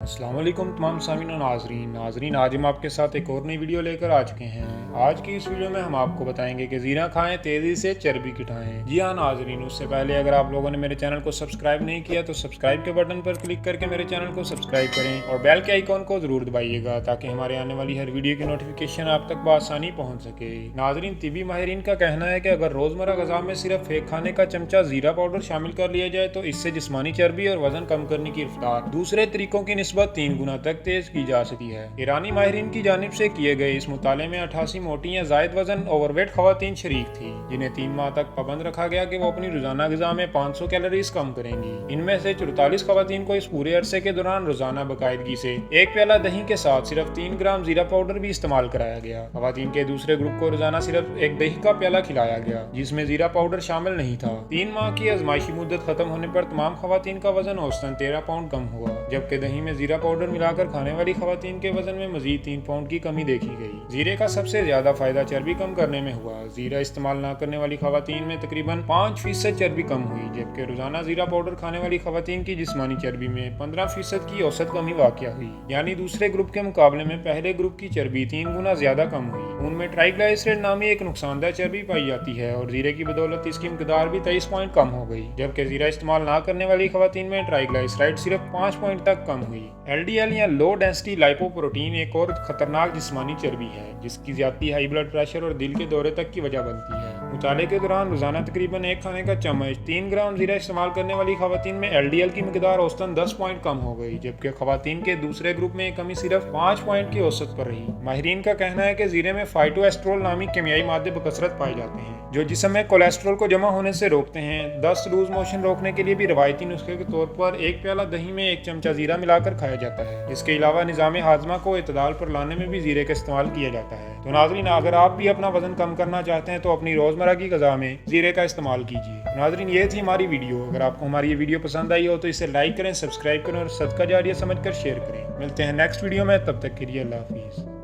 अस्सलाम वालेकुम तमाम सामीन और नाजरीन आज हम आपके साथ एक और नई वीडियो लेकर आ चुके हैं। आज की इस वीडियो में हम आपको बताएंगे कि जीरा खाएं तेज़ी से चर्बी घटाएं। जी हाँ नाजरीन, उससे पहले अगर आप लोगों ने मेरे चैनल को सब्सक्राइब नहीं किया तो सब्सक्राइब के बटन पर क्लिक करके मेरे चैनल को सब्सक्राइब करें और बेल के आइकॉन को ज़रूर दबाइएगा ताकि हमारे आने वाली हर वीडियो की नोटिफिकेशन आप तक बआसानी पहुँच सके। नाजरीन, तिबी माहिरीन का कहना है कि अगर रोज़मर्रा ग़िज़ा में सिर्फ एक खाने का चमचा जीरा पाउडर शामिल कर लिया जाए तो इससे जिस्मानी चर्बी और वजन कम करने की रफ्तार दूसरे तरीकों की निस्बत 3 गुना तक तेज की जा सकती है। ईरानी माहिरीन की जानिब से किए गए इस मुताले में 88 मोटी या जायद वजन ओवरवेट खवातीन शरीक थी, जिन्हें 3 माह तक पाबंद रखा गया कि वो अपनी रोजाना ग़िज़ा में 500 कैलोरीज कम करेंगी। इनमें से 44 खवातीन को इस पूरे अरसे के दौरान रोजाना बाकायदगी से एक प्याला दही के साथ सिर्फ 3 ग्राम जीरा पाउडर भी इस्तेमाल कराया गया। खवातीन के दूसरे ग्रुप को रोजाना सिर्फ एक दही का प्याला खिलाया गया जिसमें जीरा पाउडर शामिल नहीं था। 3 माह की आजमाइशी मुद्दत खत्म होने पर तमाम खवातीन का वजन औसतन 13 पाउंड कम हुआ, जबकि दही में जीरा पाउडर मिलाकर खाने वाली खवातीन के वजन में मजीद 3 पाउंड की कमी देखी गई। जीरे का सबसे ज्यादा फायदा चर्बी कम करने में हुआ। जीरा इस्तेमाल न करने वाली खवातीन में तकरीबन 5% चर्बी कम हुई, जबकि रोजाना जीरा पाउडर खाने वाली खवातीन की जिस्मानी चर्बी में 15% की औसत कमी वाक़या हुई। यानी दूसरे ग्रुप के मुकाबले में पहले ग्रुप की चर्बी 3 गुना ज्यादा कम हुई। खून में ट्राइग्लिसराइड नामी एक नुकसानदेह चर्बी पाई जाती है और जीरे की बदौलत इसकी मकदार भी 23 पॉइंट कम हो गई, जबकि जीरा इस्तेमाल न करने वाली खवातीन में ट्राइग्लिसराइड सिर्फ 5 पॉइंट तक कम हुई। LDL या लो डेंसिटी लाइपोप्रोटीन एक और खतरनाक जिस्मानी चर्बी है जिसकी ज्यादा हाई ब्लड प्रेशर और दिल के दौरे तक की वजह बनती है। मुताले के दौरान रोजाना तकरीबन एक खाने का चम्मच 3 ग्राम जीरा इस्तेमाल करने वाली खवातीन में LDL की मकदार औसतन 10 पॉइंट कम हो गई, जबकि खवातीन के दूसरे ग्रुप में कमी सिर्फ 5 पॉइंट की औसत पर रही। माहिरीन का कहना है कि जीरे में फाइटोएस्ट्रोल नामी केमियाई मादे बकसरत पाए जाते हैं जो जिस्म में कोलेस्ट्रॉल को जमा होने से रोकते हैं। दस्त लूज मोशन रोकने के लिए भी रवायती नुस्खे के तौर पर एक प्याला दही में 1 चमचा जीरा मिलाकर खाया जाता है। इसके अलावा निज़ाम हाजमा को इतदाल पर लाने में भी जीरे का इस्तेमाल किया जाता है। तो नाज़रीन, अगर आप भी अपना वजन कम करना चाहते हैं तो अपनी रोजमर्रा की ग़िज़ा में जीरे का इस्तेमाल कीजिए। नाज़रीन, ये थी हमारी वीडियो। अगर आपको हमारी ये वीडियो पसंद आई हो तो इसे लाइक करें, सब्सक्राइब करें और सदका जारिया समझकर शेयर करें। मिलते हैं नेक्स्ट वीडियो में, तब तक के लिए अल्लाह हाफिज़।